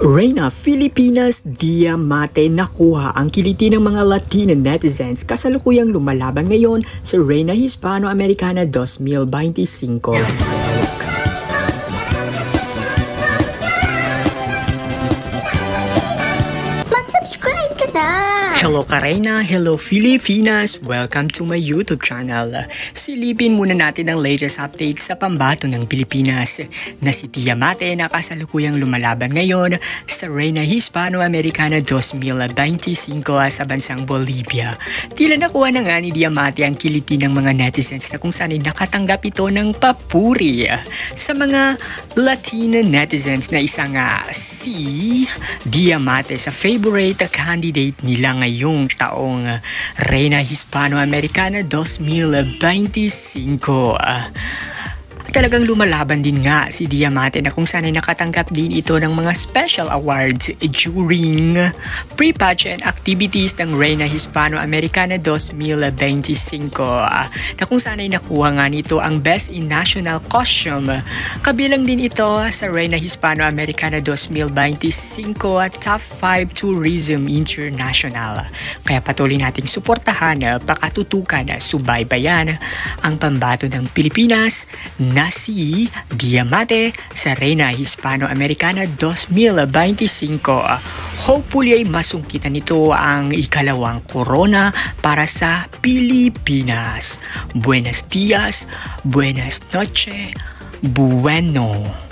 Reyna Filipinas Diamante nakuha ang kiliti ng mga Latina netizens kasalukuyang lumalaban ngayon sa Reyna Hispano-Americana 2025. Let's take a look. Mag-subscribe ka na! Hello Kareyna, hello Filipinas, welcome to my YouTube channel. Silipin muna natin ang latest update sa pambato ng Pilipinas na si Diamante na kasalukuyang lumalaban ngayon sa Reyna Hispano-Americana 2025 sa bansang Bolivia. Tila nakuha na nga ni Diamante ang kiliti ng mga netizens na kung saan ay nakatanggap ito ng papuri sa mga Latina netizens na isa nga si Diamante sa favorite candidate nila ngayong taong Reyna Hispano-Americana 2025. Talagang lumalaban din nga si Diamante na kung saan ay nakatanggap din ito ng mga special awards during pre-pageant activities ng Reyna Hispano-Americana 2025 na kung saan ay nakuha nga nito ang Best in National Costume. Kabilang din ito sa Reyna Hispano-Americana 2025 Top 5 Tourism International. Kaya patuloy nating suportahan, pakatutukan, subaybayan ang pambato ng Pilipinas na si Diamante sa Reyna Hispano-Americana 2025. Hopefully ay masungkitan nito ang ikalawang corona para sa Pilipinas. Buenos dias, buenas noches, bueno.